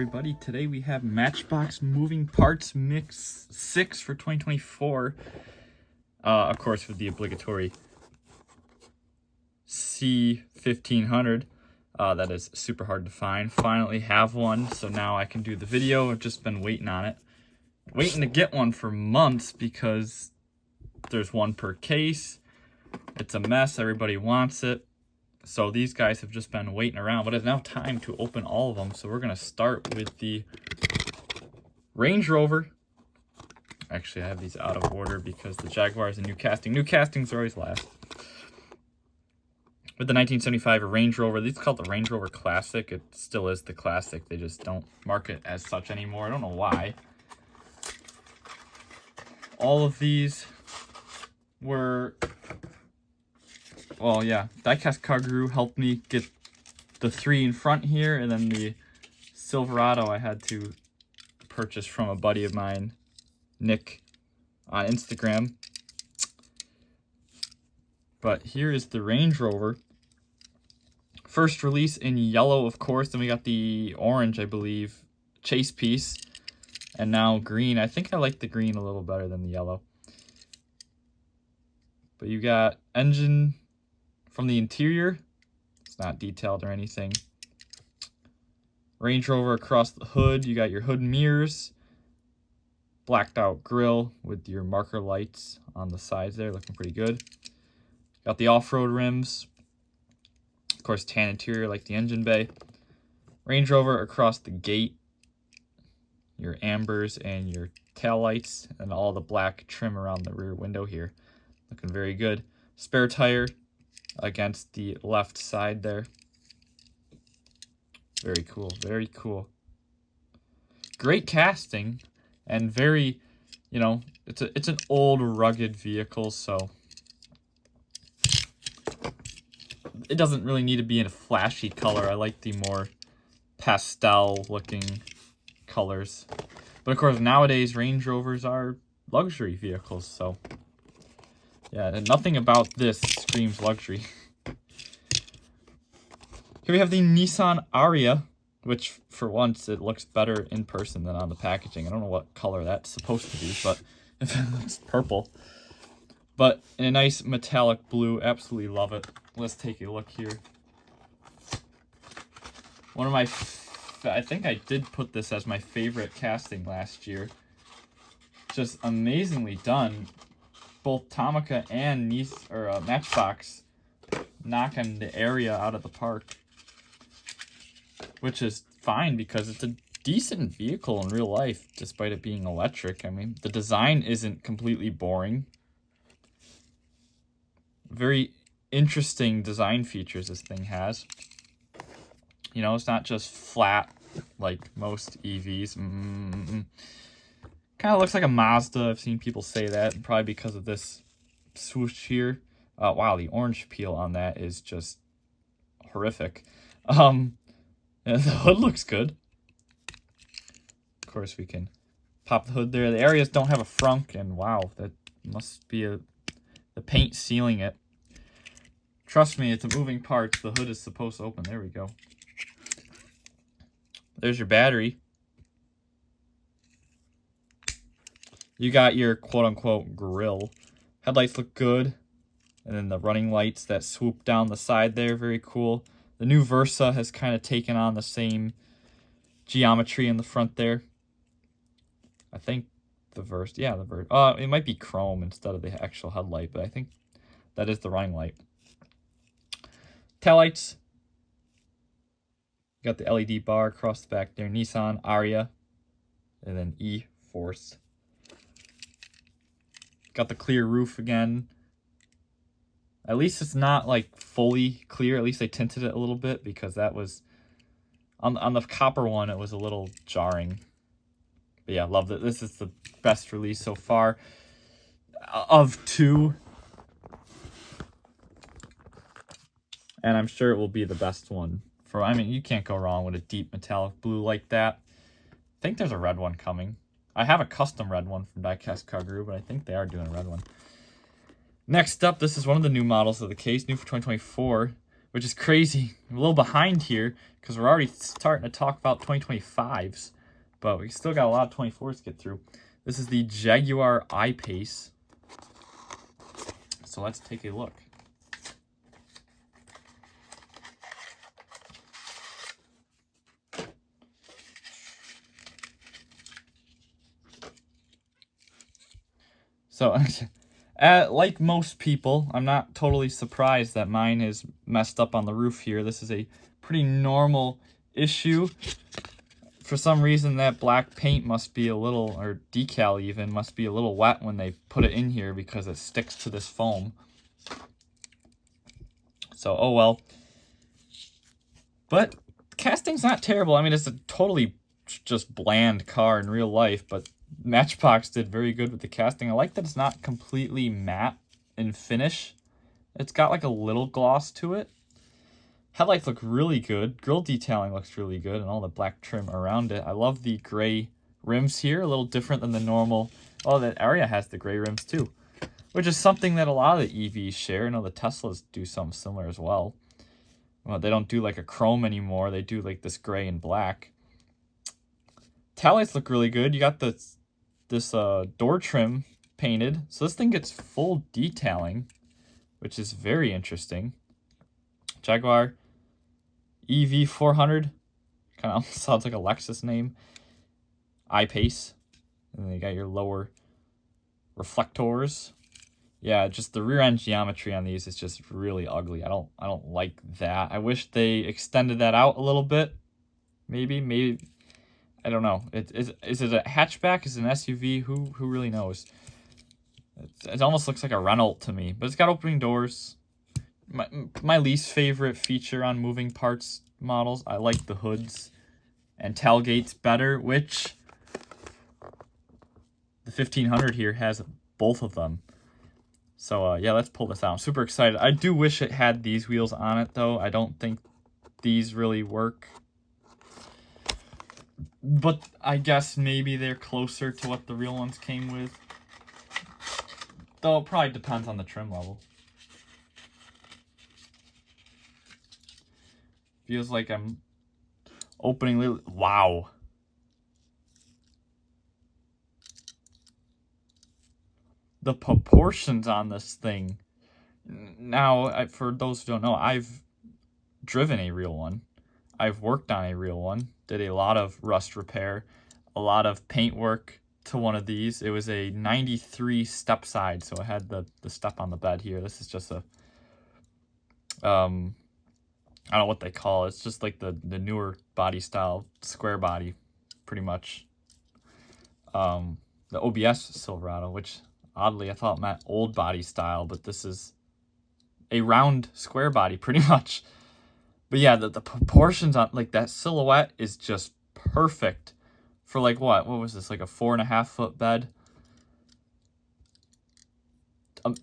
everybody. Today we have Matchbox Moving Parts Mix 6 for 2024. Of course, with the obligatory C1500. That is super hard to find. Finally have one, so now I can do the video. I've just been waiting on it. Waiting to get one for months because there's one per case. It's a mess. Everybody wants it. So these guys have just been waiting around, but it's now time to open all of them. So we're going to start with the Range Rover. Actually, I have these out of order because the Jaguar is a new casting. New castings are always last. With the 1975 Range Rover, these are called the Range Rover Classic. It still is the Classic. They just don't market as such anymore. I don't know why. All of these were... Well, yeah, Diecast car guru helped me get the 3 in front here, and then the Silverado I had to purchase from a buddy of mine, Nick, on Instagram. But here is the Range Rover. First release in yellow, of course, then we got the orange, I believe, chase piece, and now green. I think I like the green a little better than the yellow. But you got engine... From the interior, it's not detailed or anything. Range Rover across the hood, you got your hood mirrors, blacked out grille with your marker lights on the sides there, looking pretty good. Got the off-road rims, of course tan interior like the engine bay. Range Rover across the gate, your ambers and your tail lights, and all the black trim around the rear window here. Looking very good. Spare tire against the left side there. Very cool, very cool. Great casting and very, you know, it's an old rugged vehicle, so it doesn't really need to be in a flashy color. I like the more pastel looking colors. But of course nowadays Range Rovers are luxury vehicles, so yeah, and nothing about this screams luxury. Here we have the Nissan Arya, which for once it looks better in person than on the packaging. I don't know what color that's supposed to be, but it's purple. But in a nice metallic blue, absolutely love it. Let's take a look here. One of my, I think I did put this as my favorite casting last year. Just amazingly done. Both Tomica and Matchbox knocking the Arya out of the park, which is fine because it's a decent vehicle in real life, despite it being electric. I mean, the design isn't completely boring. Very interesting design features this thing has. You know, it's not just flat like most EVs. Kind of looks like a Mazda. I've seen people say that, probably because of this swoosh here. Wow, the orange peel on that is just horrific. And the hood looks good. Of course, we can pop the hood there. The Aryas don't have a frunk, and wow, that must be the paint sealing it. Trust me, it's a moving part. The hood is supposed to open. There we go. There's your battery. You got your quote-unquote grille. Headlights look good. And then the running lights that swoop down the side there, very cool. The new Versa has kind of taken on the same geometry in the front there. I think the Versa, yeah, the Versa. It might be chrome instead of the actual headlight, but I think that is the running light. Taillights. Got the LED bar across the back there. Nissan Arya. And then E-Force. Got the clear roof again. At least it's not like fully clear. At least they tinted it a little bit because that was on the copper one. It was a little jarring. But yeah, loved it. This is the best release so far of 2, and I'm sure it will be the best one. I mean, you can't go wrong with a deep metallic blue like that. I think there's a red one coming. I have a custom red one from Diecast car guru, but I think they are doing a red one. Next up, this is one of the new models of the case, new for 2024. which is crazy. I'm a little behind here because we're already starting to talk about 2025s, but we still got a lot of 24s to get through. This is the Jaguar I-Pace. So let's take a look. So, like most people, I'm not totally surprised that mine is messed up on the roof here. This is a pretty normal issue. For some reason, that black paint must be a little, or decal even, must be a little wet when they put it in here because it sticks to this foam. So, oh well. But casting's not terrible. I mean, it's a totally just bland car in real life, but Matchbox did very good with the casting. I like that it's not completely matte in finish. It's got like a little gloss to it. Headlights look really good. Grille detailing looks really good, and all the black trim around it. I love the gray rims here, a little different than the normal. Oh, the Arya has the gray rims too, which is something that a lot of the EVs share. I know the Teslas do something similar as well. Well, they don't do like a chrome anymore. They do like this gray and black. Taillights look really good. You got this door trim painted. So this thing gets full detailing, which is very interesting. Jaguar E400. Kind of sounds like a Lexus name. I-Pace. And then you got your lower reflectors. Yeah, just the rear end geometry on these is just really ugly. I don't like that. I wish they extended that out a little bit. Maybe I don't know. Is it a hatchback? Is it an SUV? Who really knows? It almost looks like a Renault to me, but it's got opening doors. My least favorite feature on moving parts models, I like the hoods and tailgates better, which the 1500 here has both of them. So yeah, let's pull this out. I'm super excited. I do wish it had these wheels on it though. I don't think these really work. But I guess maybe they're closer to what the real ones came with. Though it probably depends on the trim level. Feels like I'm opening... Wow. The proportions on this thing. Now, for those who don't know, I've driven a real one. I've worked on a real one. Did a lot of rust repair, a lot of paint work to one of these. It was a 93 step side, so it had the step on the bed here. This is just a, I don't know what they call it. It's just like the newer body style, square body, pretty much. The OBS Silverado, which oddly I thought meant old body style, but this is a round square body, pretty much. But yeah, the proportions on like that silhouette is just perfect for like what was this, like a 4.5 foot bed?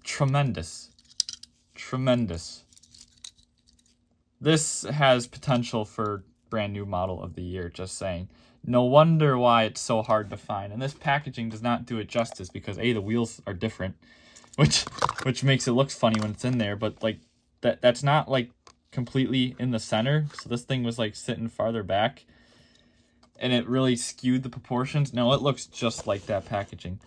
Tremendous. This has potential for brand new model of the year, just saying. No wonder why it's so hard to find. And this packaging does not do it justice because A, the wheels are different, which makes it look funny when it's in there, but like that's not like completely in the center, so this thing was like sitting farther back and it really skewed the proportions. No, it looks just like that packaging.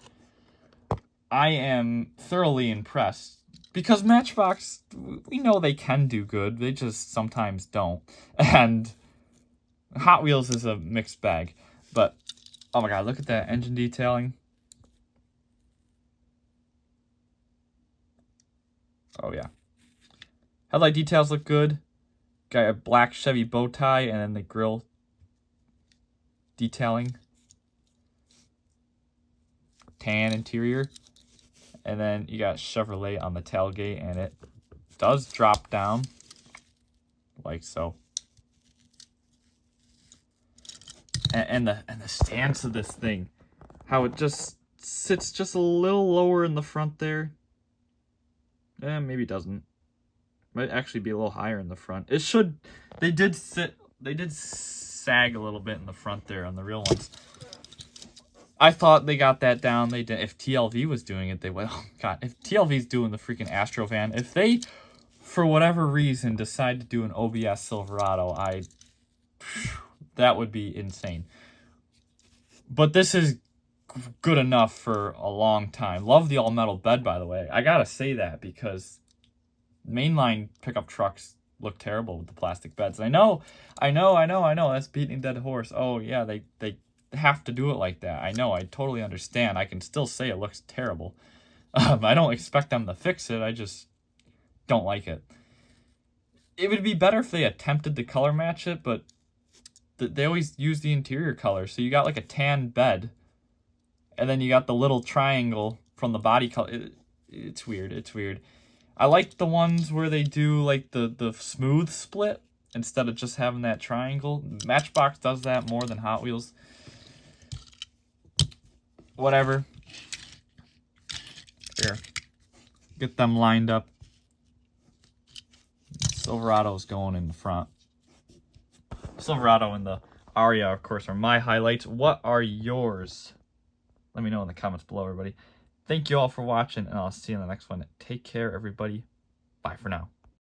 I am thoroughly impressed because Matchbox, we know they can do good, they just sometimes don't, and Hot Wheels is a mixed bag. But oh my god, look at that engine detailing. Oh yeah. Headlight details look good. Got a black Chevy bow tie and then the grille detailing. Tan interior. And then you got Chevrolet on the tailgate and it does drop down like so. And the stance of this thing. How it just sits just a little lower in the front there. Maybe it doesn't. Might actually be a little higher in the front. It should. They did sag a little bit in the front there on the real ones. I thought they got that down. They did. If TLV was doing it, they would. Oh god, if TLV's doing the freaking Astrovan, if they for whatever reason, decide to do an OBS Silverado, that would be insane. But this is good enough for a long time. Love the all-metal bed, by the way. I gotta say that because mainline pickup trucks look terrible with the plastic beds. I know. That's beating a dead horse. Oh, yeah, they have to do it like that. I know. I totally understand. I can still say it looks terrible. I don't expect them to fix it. I just don't like it. It would be better if they attempted to color match it, but they always use the interior color. So you got like a tan bed, and then you got the little triangle from the body color. It's weird. It's weird. I like the ones where they do like the smooth split instead of just having that triangle. Matchbox does that more than Hot Wheels. Whatever. Here. Get them lined up. Silverado's going in the front. Silverado and the Arya, of course, are my highlights. What are yours? Let me know in the comments below, everybody. Thank you all for watching, and I'll see you in the next one. Take care, everybody. Bye for now.